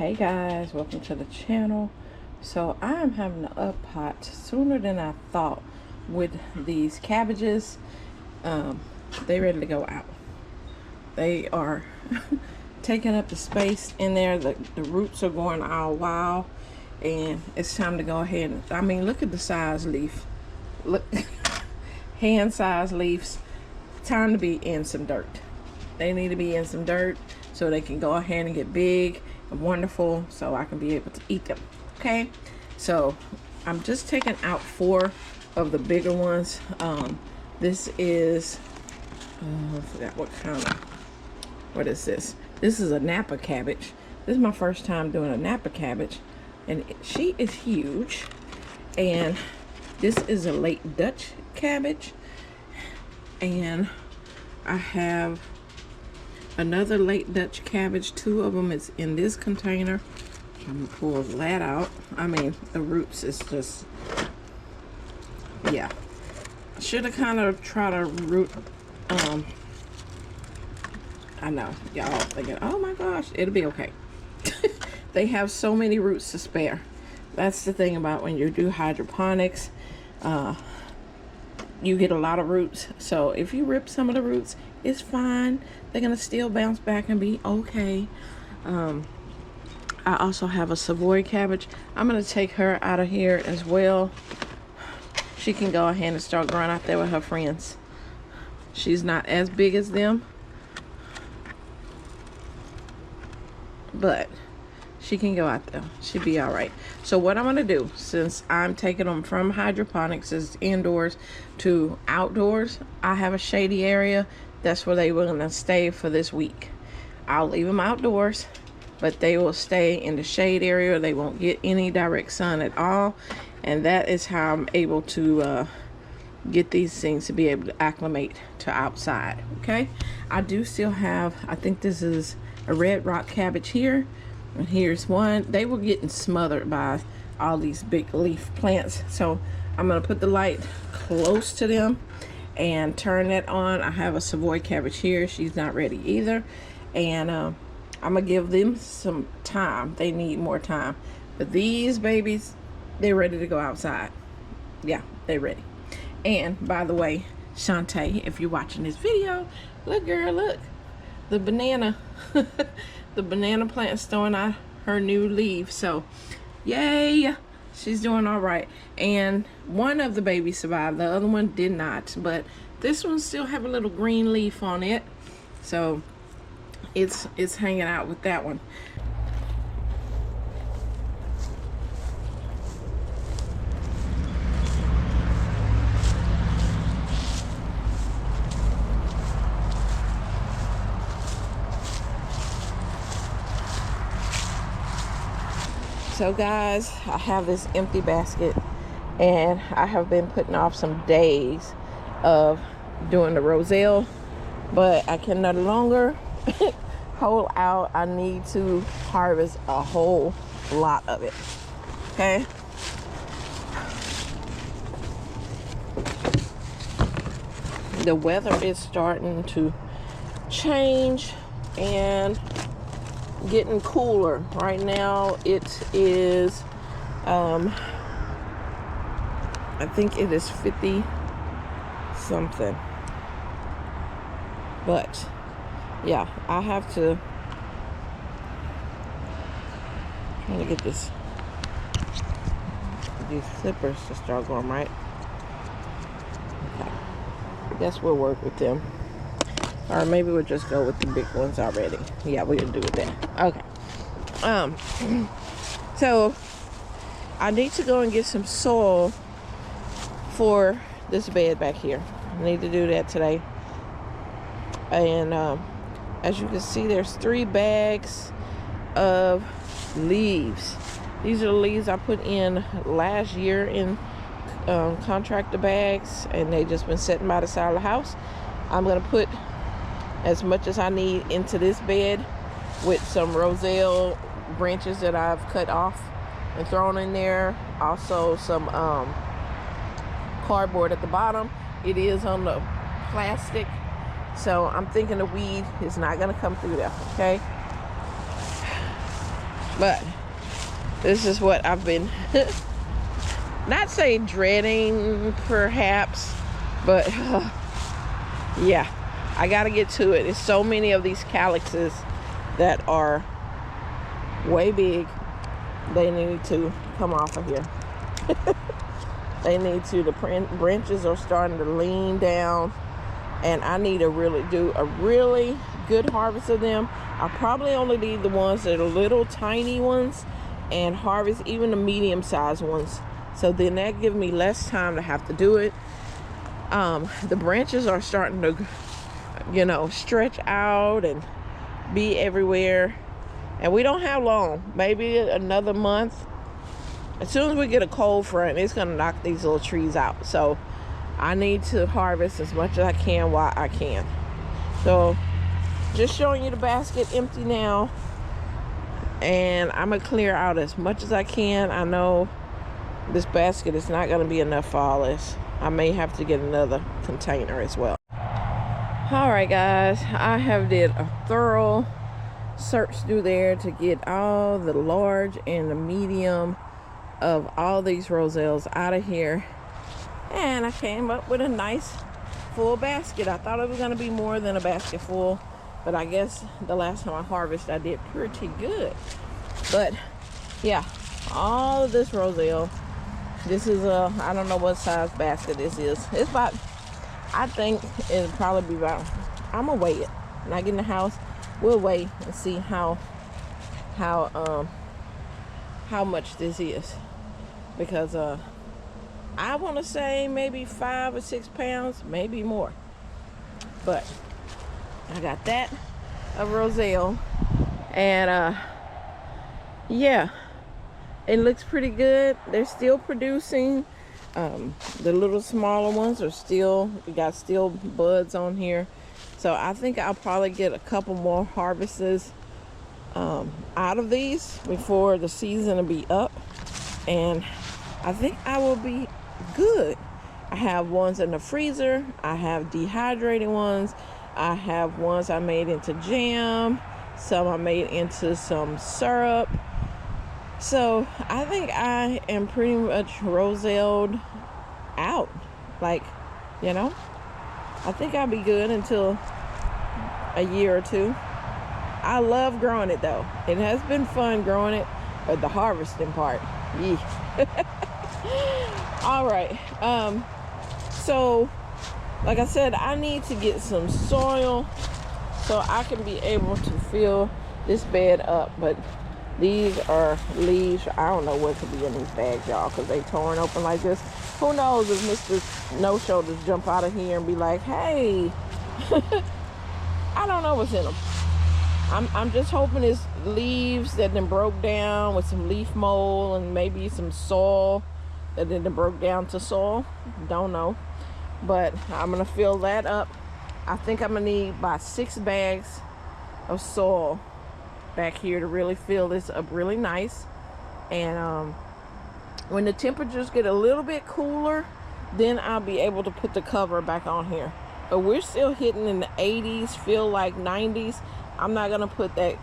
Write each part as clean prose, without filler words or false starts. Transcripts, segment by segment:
Hey guys, welcome to the channel. So I am having an up pot sooner than I thought with these cabbages. They ready to go out. They are taking up the space in there. The roots are going all wild, and it's time to go ahead and, I mean, look at the size leaf. Look, hand size leaves. Time to be in some dirt. They need to be in some dirt so they can go ahead and get big and wonderful, so I can be able to eat them. Okay, so I'm just taking out 4 of the bigger ones. This is I forgot what is this. This is a Napa cabbage. This is my first time doing a Napa cabbage, and she is huge. And this is a late Dutch cabbage, and I have another late Dutch cabbage. 2 of them is in this container. I'm gonna pull that out. I mean, the roots is just, yeah. I should have kind of tried to root. I know y'all thinking, oh my gosh, it'll be okay. They have so many roots to spare. That's the thing about when you do hydroponics. You get a lot of roots, so if you rip some of the roots, it's fine. They're gonna still bounce back and be okay. I also have a Savoy cabbage. I'm gonna take her out of here as well. She can go ahead and start growing out there with her friends. She's not as big as them, but she can go out there. She'll be all right. So what I'm gonna do, since I'm taking them from hydroponics as indoors to outdoors, I have a shady area. That's where they were gonna stay for this week. I'll leave them outdoors, but they will stay in the shade area. They won't get any direct sun at all. And that is how I'm able to get these things to be able to acclimate to outside. Okay, I do still have, I think this is a red rock cabbage here, and here's one. They were getting smothered by all these big leaf plants, so I'm gonna put the light close to them and turn that on. I have a Savoy cabbage here. She's not ready either, and I'm gonna give them some time. They need more time, but these babies, they're ready to go outside. Yeah, they're ready. And by the way, Shantae, if you're watching this video, look girl, look, the banana the banana plant's throwing out her new leaves. So yay, she's doing all right. And one of the babies survived, the other one did not, but this one still have a little green leaf on it, so it's hanging out with that one. So guys, I have this empty basket, and I have been putting off some days of doing the roselle, but I can no longer hold out. I need to harvest a whole lot of it. Okay, the weather is starting to change and getting cooler. Right now it is I think it is 50 something, but yeah, I have to try to get these clippers to start going right. Okay, I guess we'll work with them. Or maybe we'll just go with the big ones already. Yeah, we're gonna do with that. Okay. So I need to go and get some soil for this bed back here. I need to do that today. And as you can see, there's 3 bags of leaves. These are the leaves I put in last year in contractor bags, and they just been sitting by the side of the house. I'm gonna put as much as I need into this bed with some roselle branches that I've cut off and thrown in there. Also some cardboard at the bottom. It is on the plastic, so I'm thinking the weed is not gonna come through there. Okay, But this is what I've been, not say dreading perhaps, but yeah, I gotta get to it. There's so many of these calyxes that are way big. They need to come off of here. They need to, the branches are starting to lean down, and I need to really do a really good harvest of them. I probably only need the ones that are little tiny ones, and harvest even the medium sized ones. So then that gives me less time to have to do it. The branches are starting to, you know, stretch out and be everywhere. And we don't have long, maybe another month. As soon as we get a cold front, it's gonna knock these little trees out. So I need to harvest as much as I can while I can. So just showing you the basket empty now. And I'm gonna clear out as much as I can. I know this basket is not gonna be enough for all this. I may have to get another container as well. All right, guys, I have did a thorough search through there to get all the large and the medium of all these roselles out of here, and I came up with a nice full basket. I thought it was going to be more than a basket full, but I guess the last time I harvested I did pretty good. But yeah, all of this roselle, this is a, I don't know what size basket this is. It's about, I think it'll probably be about, I'm gonna weigh it when I get in the house. We'll weigh and see how much this is, because I want to say maybe 5 or 6 pounds, maybe more. But I got that of roselle, and yeah, it looks pretty good. They're still producing. The little smaller ones are still, we got still buds on here. So I think I'll probably get a couple more harvests out of these before the season will be up, and I think I will be good. I have ones in the freezer. I have dehydrated ones. I have ones I made into jam. Some I made into some syrup. So I think I am pretty much roselled out. Like, you know, I think I'll be good until a year or two. I love growing it though. It has been fun growing it, but the harvesting part, yeah. All right, so like I said, I need to get some soil so I can be able to fill this bed up. But these are leaves. I don't know what could be in these bags, y'all, because they torn open like this. Who knows if Mr. No Shoulders jump out of here and be like, hey. I don't know what's in them. I'm just hoping it's leaves that then broke down with some leaf mold, and maybe some soil that then broke down to soil. Don't know. But I'm gonna fill that up. I think I'm gonna need about 6 bags of soil back here to really fill this up really nice. And when the temperatures get a little bit cooler, then I'll be able to put the cover back on here. But we're still hitting in the 80s, feel like 90s. I'm not gonna put that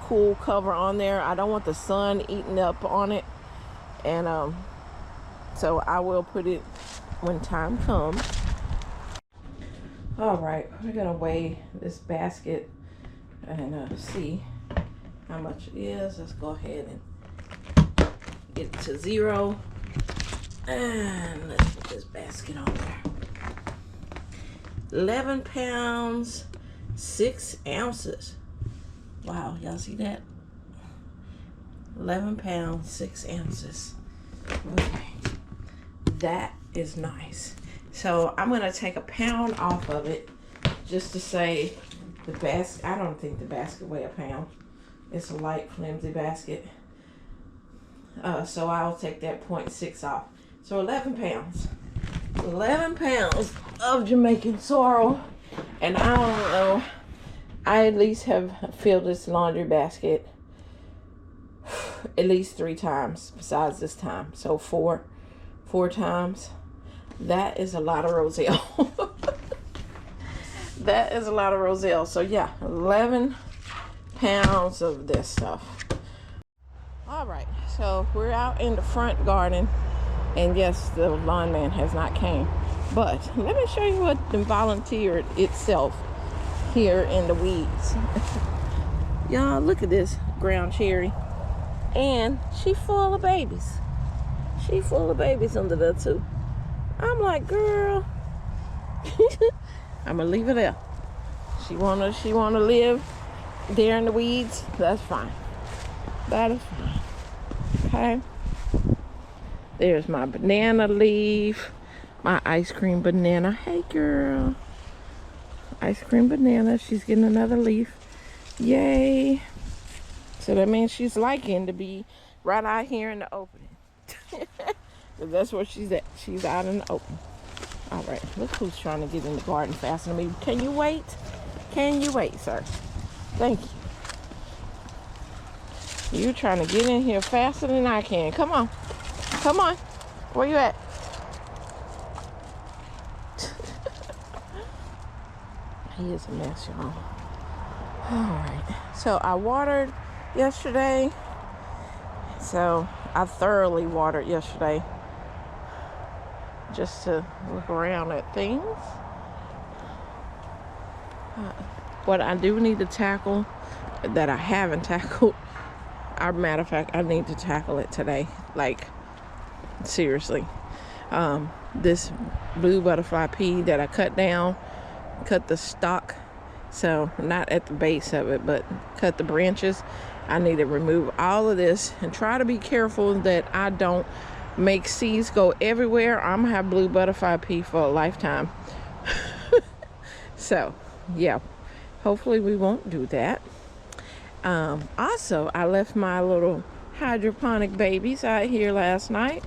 cool cover on there. I don't want the sun eating up on it. And so I will put it when time comes. All right, we're gonna weigh this basket and see how much it is. Let's go ahead and get it to 0. And let's put this basket on there. 11 pounds, 6 ounces. Wow, y'all see that? 11 pounds, 6 ounces. Okay, that is nice. So I'm gonna take a pound off of it just to say the basket. I don't think the basket weighs a pound. It's a light, flimsy basket. So I'll take that 0.6 off. So 11 pounds. 11 pounds of Jamaican sorrel. And I don't know, I at least have filled this laundry basket at least 3 times besides this time. So 4 times. That is a lot of roselle. That is a lot of roselle. So yeah, 11 pounds of this stuff. All right, so we're out in the front garden, and yes, the lawn man has not came, but let me show you what the volunteered itself here in the weeds. Y'all, look at this ground cherry, and she full of babies. She full of babies under there too. I'm like, girl, I'm gonna leave her there. She wanna live there in the weeds. That's fine. That is fine. Okay. There's my banana leaf, my ice cream banana. Hey, girl. Ice cream banana. She's getting another leaf. Yay. So that means she's liking to be right out here in the opening. That's where she's at. She's out in the open. All right. Look who's trying to get in the garden faster than me. Can you wait? Can you wait, sir? Thank you. You're trying to get in here faster than I can. Come on. Come on. Where you at? He is a mess, y'all. Alright. So I watered yesterday. So I thoroughly watered yesterday. Just to look around at things. What I do need to tackle that I haven't tackled. As a matter of fact, I need to tackle it today. Like, seriously. This blue butterfly pea that I cut down, cut the stalk, so not at the base of it, but cut the branches. I need to remove all of this and try to be careful that I don't make seeds go everywhere. I'm gonna have blue butterfly pea for a lifetime. So, yeah. Hopefully we won't do that. Also, I left my little hydroponic babies out here last night.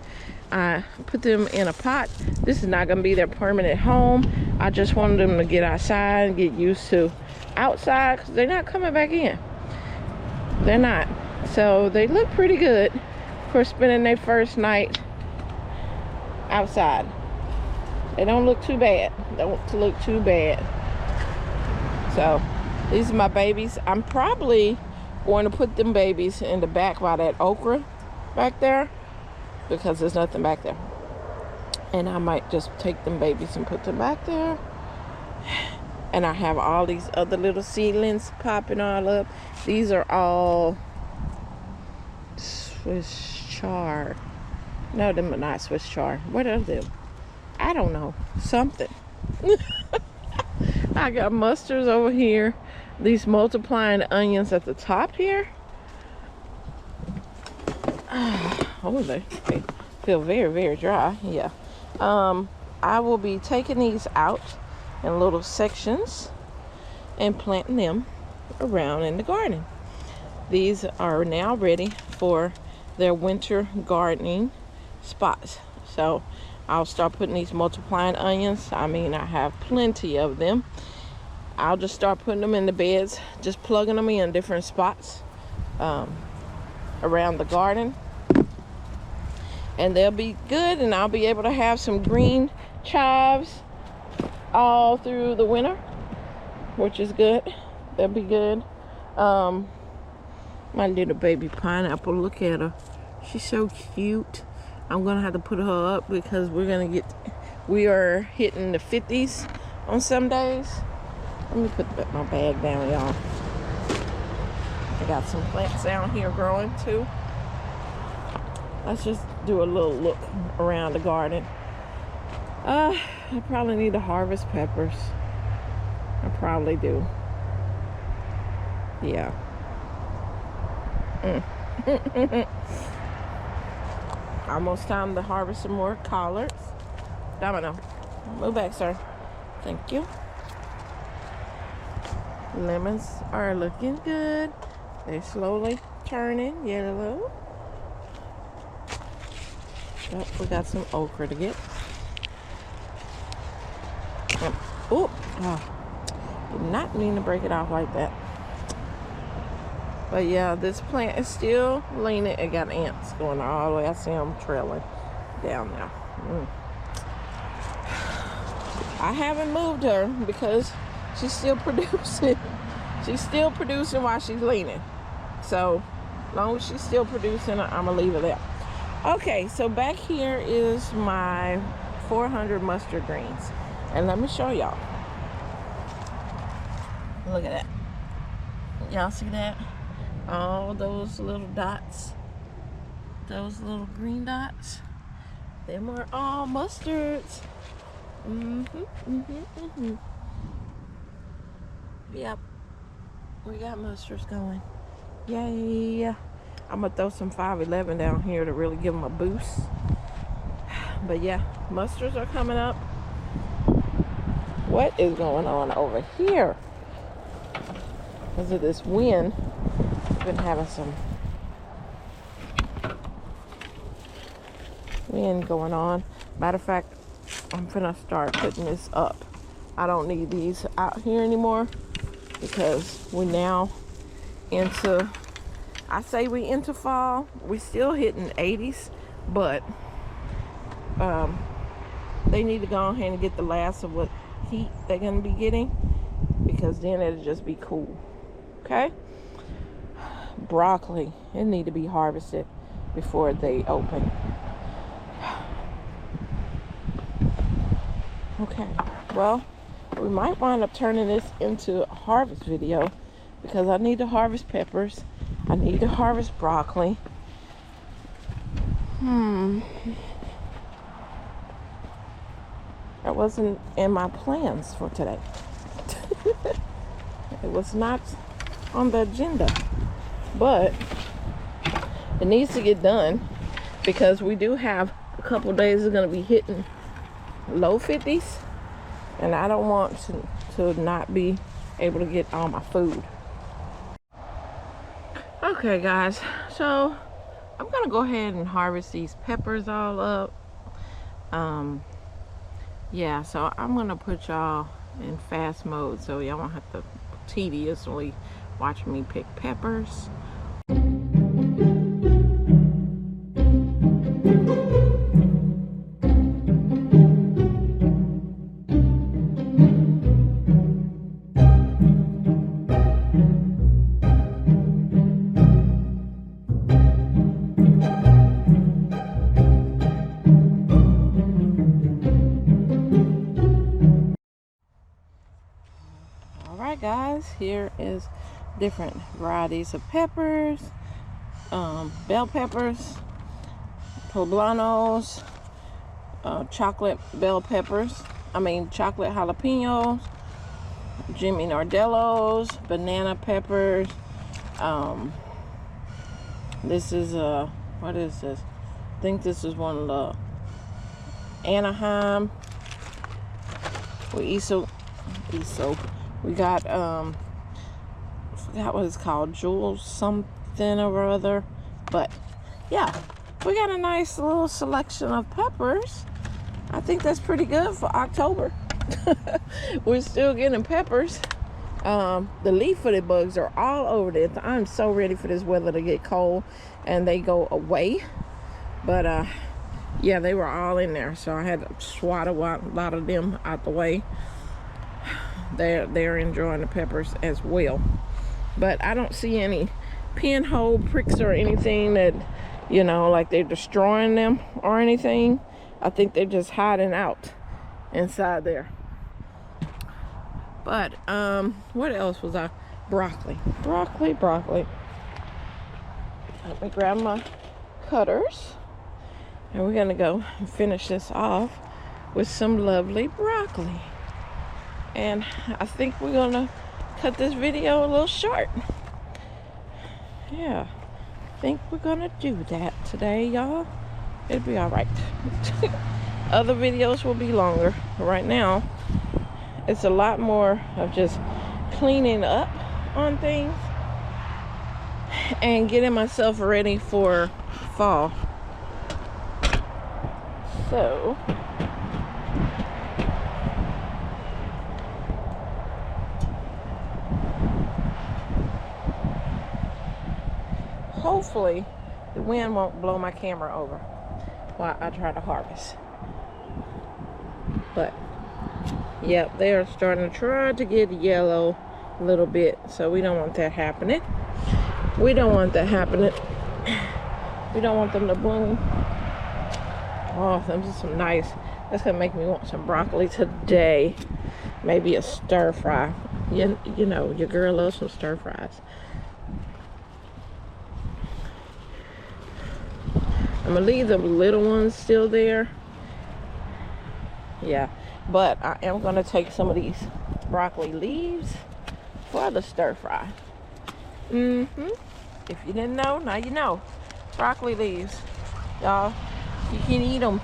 I put them in a pot. This is not going to be their permanent home. I just wanted them to get outside and get used to outside, because they're not coming back in. They're not. So they look pretty good for spending their first night outside. They don't look too bad. Don't look too bad. So these are my babies. I'm probably going to put them babies in the back by that okra back there, because there's nothing back there. And I might just take them babies and put them back there. And I have all these other little seedlings popping all up. These are all Swiss chard. No, them are not Swiss chard. What are them? I don't know. Something. I got mustards over here. These multiplying onions at the top here. Oh, they feel very, very dry. Yeah. I will be taking these out in little sections and planting them around in the garden. These are now ready for their winter gardening spots. So I'll start putting these multiplying onions. I mean, I have plenty of them. I'll just start putting them in the beds, just plugging them in different spots around the garden. And they'll be good, and I'll be able to have some green chives all through the winter, which is good. They'll be good. My little baby pineapple, look at her. She's so cute. I'm gonna have to put her up because we are hitting the 50s on some days. Let me put my bag down, y'all. I got some plants down here growing too. Let's just do a little look around the garden. I probably need to harvest peppers. I probably do. Yeah. Almost time to harvest some more collards. Domino, move back, sir. Thank you. Lemons are looking good. They're slowly turning yellow. Oh, we got some okra to get. Oh, did not mean to break it off like that. But yeah, this plant is still leaning. It got ants going all the way. I see them trailing down now. I haven't moved her because she's still producing. She's still producing while she's leaning. So As long as she's still producing, I'm gonna leave it there. Okay, so back here is my 400 mustard greens. And let me show y'all. Look at that. Y'all see that? All those little dots. Those little green dots. Them are all mustards. Yep. We got mustards going. Yay. I'm gonna throw some 511 down here to really give them a boost. But yeah, mustards are coming up. What is going on over here? Because of this wind, I've been having some wind going on. Matter of fact, I'm gonna start putting this up. I don't need these out here anymore because we're now into, I say we into fall. We still hitting 80s, but they need to go ahead and get the last of what heat they're gonna be getting, because then it'll just be cool. Okay. Broccoli, it need to be harvested before they open. Okay, well, we might wind up turning this into a harvest video because I need to harvest peppers. I need to harvest broccoli. That wasn't in my plans for today. It was not on the agenda, but it needs to get done because we do have a couple days is going to be hitting low 50s, and I don't want to not be able to get all my food. Okay guys, so I'm gonna go ahead and harvest these peppers all up. Yeah, so I'm gonna put y'all in fast mode so y'all won't have to tediously watch me pick peppers. Guys, here is different varieties of peppers, bell peppers, poblanos, chocolate bell peppers, chocolate jalapenos, Jimmy Nardellos, banana peppers. This is what is this? I think this is one of the Anaheim. We got I forgot what it's called, Jules something or other, but yeah, we got a nice little selection of peppers. I think that's pretty good for October. We're still getting peppers. The leaf-footed bugs are all over this. I'm so ready for this weather to get cold and they go away, but yeah, they were all in there, so I had to swat a lot of them out the way. They're enjoying the peppers as well, but I don't see any pinhole pricks or anything that, you know, like they're destroying them or anything. I think they're just hiding out inside there. But what else was I? Broccoli. Let me grab my cutters, and we're gonna go and finish this off with some lovely broccoli. And I think we're gonna cut this video a little short. Yeah, I think we're gonna do that today, y'all. It'll be all right. Other videos will be longer. Right now, it's a lot more of just cleaning up on things and getting myself ready for fall. So hopefully the wind won't blow my camera over while I try to harvest. But yep, they are starting to try to get yellow a little bit, so we don't want that happening. We don't want that happening. We don't want them to bloom. Oh, those are some nice. That's gonna make me want some broccoli today. Maybe a stir fry. You know, your girl loves some stir fries. I'm gonna leave the little ones still there. Yeah, but I am gonna take some of these broccoli leaves for the stir fry. If you didn't know, now you know. Broccoli leaves, y'all. You can eat them.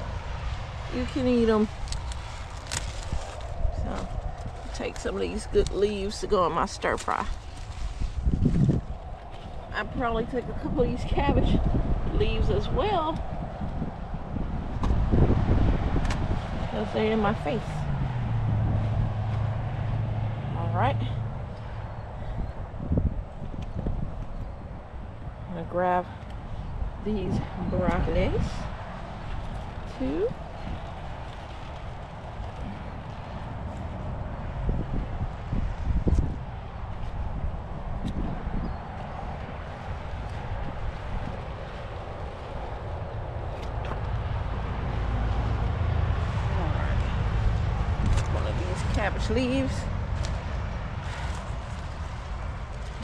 You can eat them. So, I'll take some of these good leaves to go on my stir fry. I'll probably take a couple of these cabbage leaves as well, because they're in my face. All right. I'm gonna grab these broccolis too. Cabbage leaves.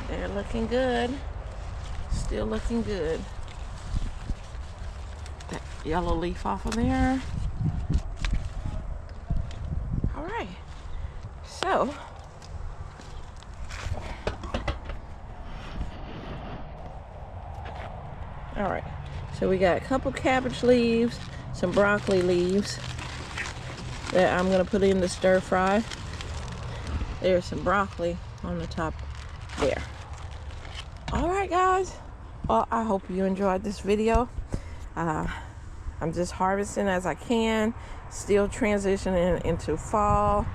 They're looking good. Still looking good. That yellow leaf off of there. All right. So, all right. So we got a couple cabbage leaves, some broccoli leaves that I'm gonna put in the stir fry. There's some broccoli on the top there. All right, guys. Well, I hope you enjoyed this video. I'm just harvesting as I can, still transitioning into fall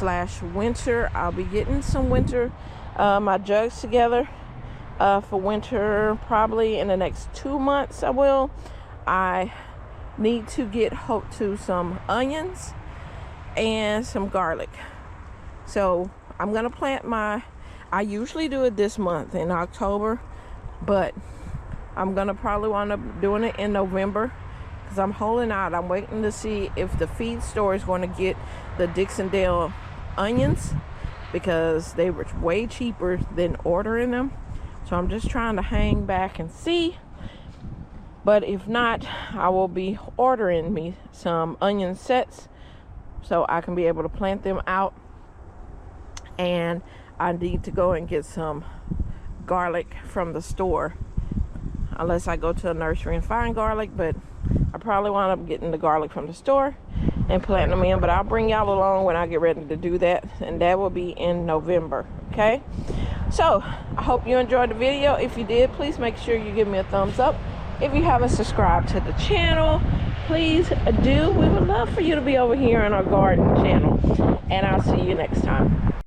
/ winter. I'll be getting some winter, my jugs together for winter probably in the next 2 months. I need to get to some onions and some garlic. So I'm gonna plant I usually do it this month in October, but I'm gonna probably wind up doing it in November because I'm holding out. I'm waiting to see if the feed store is going to get the Dixondale onions, because they were way cheaper than ordering them. So I'm just trying to hang back and see. But if not, I will be ordering me some onion sets so I can be able to plant them out. And I need to go and get some garlic from the store, unless I go to a nursery and find garlic. But I probably wind up getting the garlic from the store and planting them in. But I'll bring y'all along when I get ready to do that, and that will be in November. Okay, so I hope you enjoyed the video. If you did, please make sure you give me a thumbs up. If you haven't subscribed to the channel, please do. We would love for you to be over here on our garden channel, and I'll see you next time.